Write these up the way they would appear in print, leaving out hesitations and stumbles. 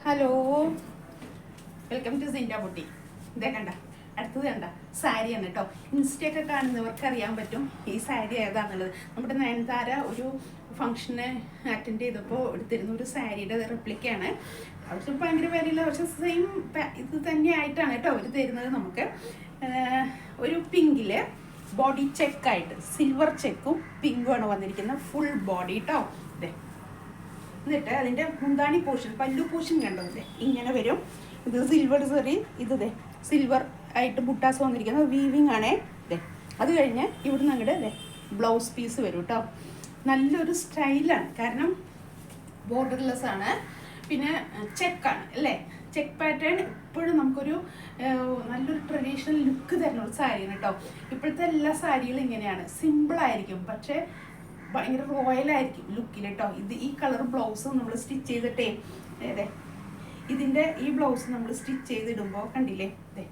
Hello, welcome to സിൻഡ ബുട്ടി. ഇതേ കണ്ട, അടുത്തത് കണ്ട സാരിയാണ് കേട്ടോ. ഇൻസ്റ്റയൊക്കെ കാണുന്നവർക്ക് അറിയാൻ പറ്റും ഈ സാരി ഏതാണെന്നുള്ളത്. നമ്മുടെ നയൻതാര ഒരു ഫംഗ്ഷന് അറ്റൻഡ് ചെയ്തപ്പോൾ എടുത്തിരുന്ന ഒരു സാരിയുടെ റെപ്ലിക്കാണ്. അവർക്ക് ഭയങ്കര വിലയില്ല, പക്ഷെ സെയിം ഇത് തന്നെയായിട്ടാണ് കേട്ടോ അവർ തരുന്നത് നമുക്ക്. ഒരു പിങ്കില് ബോഡി ചെക്കായിട്ട് സിൽവർ ചെക്കും പിങ്കുമാണ് വന്നിരിക്കുന്നത്. ഫുൾ ബോഡി കേട്ടോ. ഇതേ എന്നിട്ട് അതിൻ്റെ മുന്താണി പോർഷൻ, പല്ലു പോർഷൻ കണ്ടതില്ലേ ഇങ്ങനെ വരും. ഇത് സിൽവർ സെറി, ഇത് സിൽവർ ആയിട്ട് ബുട്ടാസ് വന്നിരിക്കുന്നത് വീവിങ് ആണേ. ഇതേ അത് കഴിഞ്ഞ് ഇവിടുന്ന് അങ്ങോട്ട് ബ്ലൗസ് പീസ് വരും കേട്ടോ. നല്ലൊരു സ്റ്റൈലാണ്, കാരണം ബോർഡർലെസ് ആണ്, പിന്നെ ചെക്കാണ് അല്ലേ. ചെക്ക് പാറ്റേൺ എപ്പോഴും നമുക്കൊരു നല്ലൊരു ട്രഡീഷണൽ ലുക്ക് തരുന്ന ഒരു സാരിയാണ് കേട്ടോ. ഇപ്പോഴത്തെ എല്ലാ സാരികളും ഇങ്ങനെയാണ്, സിമ്പിളായിരിക്കും പക്ഷേ ഭയങ്കര റോയലായിരിക്കും ലുക്കിൽ കേട്ടോ. ഇത് ഈ കളർ ബ്ലൗസ് നമ്മൾ സ്റ്റിച്ച് ചെയ്തിട്ടേ അതെ ഇതിൻ്റെ ഈ ബ്ലൗസ് നമ്മൾ സ്റ്റിച്ച് ചെയ്തിടുമ്പോൾ കണ്ടില്ലേ, അതെ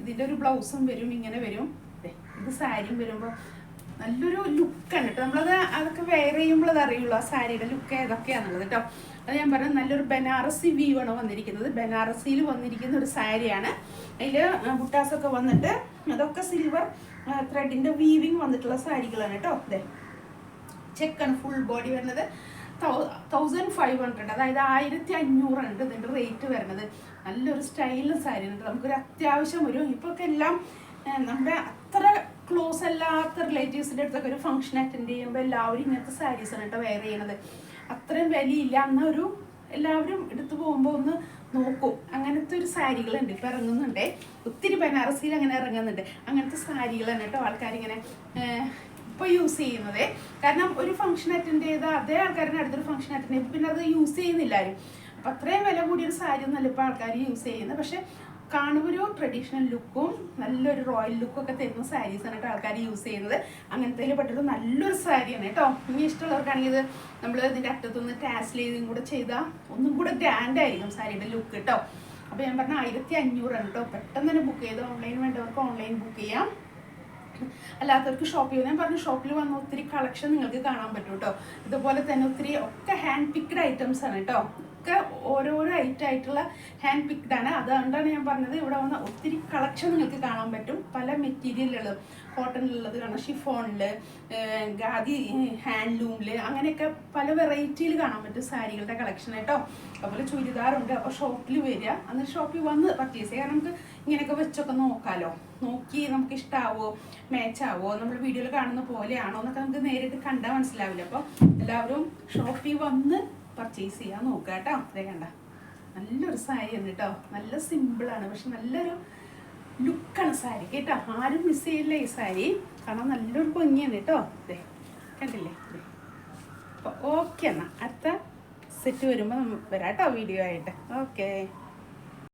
ഇതിൻ്റെ ഒരു ബ്ലൗസും വരും, ഇങ്ങനെ വരും. അതെ ഇത് സാരിയും വരുമ്പോൾ നല്ലൊരു ലുക്കാണ് കേട്ടോ. നമ്മളത് അതൊക്കെ വെയർ ചെയ്യുമ്പോൾ അത് അറിയുള്ളൂ ആ സാരിയുടെ ലുക്ക് ഏതൊക്കെയാണെന്നുള്ളത് കേട്ടോ. അത് ഞാൻ പറഞ്ഞത് നല്ലൊരു ബനാറസി വ്യൂ ആണ് വന്നിരിക്കുന്നത്. ബനാറസിയിൽ വന്നിരിക്കുന്ന ഒരു സാരിയാണ്. അതിൽ ബുട്ടാസൊക്കെ വന്നിട്ട് അതൊക്കെ സിൽവർ ത്രെഡിൻ്റെ വീവിങ് വന്നിട്ടുള്ള സാരികളാണ് കേട്ടോ. അതെ ചെക്കാണ് ഫുൾ ബോഡി വരുന്നത്. 1500, അതായത് 1500 ഇതിൻ്റെ റേറ്റ് വരുന്നത്. നല്ലൊരു സ്റ്റൈലിൽ സാരിയാണ് കേട്ടോ. നമുക്കൊരു അത്യാവശ്യം വരും. ഇപ്പൊക്കെ എല്ലാം നമ്മുടെ അത്ര ക്ലോസ് അല്ലാത്ത റിലേറ്റീവ്സിൻ്റെ അടുത്തൊക്കെ ഒരു ഫംഗ്ഷൻ അറ്റൻഡ് ചെയ്യുമ്പോൾ എല്ലാവരും ഇങ്ങനത്തെ സാരീസാണ് കേട്ടോ വെയർ ചെയ്യണത്. അത്രയും വിലയില്ല, എന്നൊരു എല്ലാവരും എടുത്തു പോകുമ്പോൾ ഒന്ന് നോക്കും. അങ്ങനത്തെ ഒരു സാരികളുണ്ട് ഇപ്പം ഇറങ്ങുന്നുണ്ടേ. ഒത്തിരി ബനാറസിയിൽ അങ്ങനെ ഇറങ്ങുന്നുണ്ട്. അങ്ങനത്തെ സാരികളാണ് കേട്ടോ ആൾക്കാരിങ്ങനെ ഇപ്പോൾ യൂസ് ചെയ്യുന്നത്. കാരണം ഒരു ഫംഗ്ഷൻ അറ്റൻഡ് ചെയ്താൽ അതേ ആൾക്കാരുടെ അടുത്തൊരു ഫംഗ്ഷൻ അറ്റൻഡ് ചെയ്യുമ്പോൾ പിന്നെ അത് യൂസ് ചെയ്യുന്നില്ല ആരും. അപ്പം അത്രയും വില കൂടിയൊരു സാരി ഒന്നല്ല ഇപ്പോൾ ആൾക്കാർ യൂസ് ചെയ്യുന്നത്. പക്ഷെ കാണുമ്പോൾ ഒരു ട്രഡീഷണൽ ലുക്കും നല്ലൊരു റോയൽ ലുക്കും ഒക്കെ തരുന്ന സാരീസാണ് കേട്ടോ ആൾക്കാർ യൂസ് ചെയ്യുന്നത്. അങ്ങനത്തെ പെട്ടൊരു നല്ലൊരു സാരിയാണ് കേട്ടോ. ഇനി ഇഷ്ടമുള്ളവർക്കാണെങ്കിൽ ഇത് നമ്മൾ ഇതിൻ്റെ അറ്റത്തൊന്ന് ടാസിൽ ചെയ്തും കൂടെ ചെയ്താൽ ഒന്നും കൂടെ ഗ്രാൻഡ് ആയിരിക്കും സാരിയുടെ ലുക്ക് കേട്ടോ. അപ്പോൾ ഞാൻ പറഞ്ഞ 1500 കേട്ടോ. പെട്ടെന്ന് തന്നെ ബുക്ക് ചെയ്ത് ഓൺലൈൻ വേണ്ടവർക്ക് ഓൺലൈൻ ബുക്ക് ചെയ്യാം, അല്ലാത്തവർക്ക് ഷോപ്പ് ചെയ്യാം. ഞാൻ പറഞ്ഞു ഷോപ്പിൽ വന്ന ഒത്തിരി കളക്ഷൻ നിങ്ങൾക്ക് കാണാൻ പറ്റും കേട്ടോ. ഇതുപോലെ തന്നെ ഒത്തിരി ഒക്കെ ഹാൻഡ് പിക്ഡ് ഐറ്റംസ് ആണ് കേട്ടോ. ഒക്കെ ഓരോരോ ഐറ്റം ആയിട്ടുള്ള ഹാൻഡ് പിക്ഡ് ആണ്. അതുകൊണ്ടാണ് ഞാൻ പറഞ്ഞത് ഇവിടെ വന്ന ഒത്തിരി കളക്ഷൻ നിങ്ങൾക്ക് കാണാൻ പറ്റും. പല മെറ്റീരിയലുകൾ, കോട്ടണിലുള്ളത് കാണാം, ഷിഫോണിൽ, ഖാദി ഹാൻഡ്ലൂമിൽ, അങ്ങനെയൊക്കെ പല വെറൈറ്റിയിൽ കാണാൻ പറ്റും സാരികളുടെ കളക്ഷൻ കേട്ടോ. അതുപോലെ ചുരിദാറുണ്ട്. അപ്പോൾ ഷോപ്പിൽ വരിക, എന്നിട്ട് ഷോപ്പിൽ വന്ന് പർച്ചേസ് ചെയ്യാം. നമുക്ക് ഇങ്ങനെയൊക്കെ വെച്ചൊക്കെ നോക്കാമല്ലോ. നോക്കി നമുക്ക് ഇഷ്ടമാവോ, മാച്ചാവോ, നമ്മൾ വീഡിയോയിൽ കാണുന്ന പോലെയാണോ എന്നൊക്കെ നമുക്ക് നേരിട്ട് കണ്ടാൽ മനസ്സിലാവില്ല. അപ്പോൾ എല്ലാവരും ഷോപ്പിൽ വന്ന് പർച്ചേസ് ചെയ്യാൻ നോക്കുക കേട്ടോ. അതേ കണ്ട നല്ലൊരു സാരിയാണ് കേട്ടോ. നല്ല സിമ്പിളാണ്, പക്ഷെ നല്ലൊരു ലുക്കാണ് സാരി കേട്ടോ. ആരും മിസ് ചെയ്യില്ല ഈ സാരി, കാരണം നല്ലൊരു ഭംഗിയാണ് കേട്ടോ. അതെ കണ്ടില്ലേ. അതെ അപ്പോൾ ഓക്കെ, എന്നാൽ അടുത്ത സെറ്റ് വരുമ്പോൾ വരാം കേട്ടോ വീഡിയോ ആയിട്ട്. ഓക്കെ.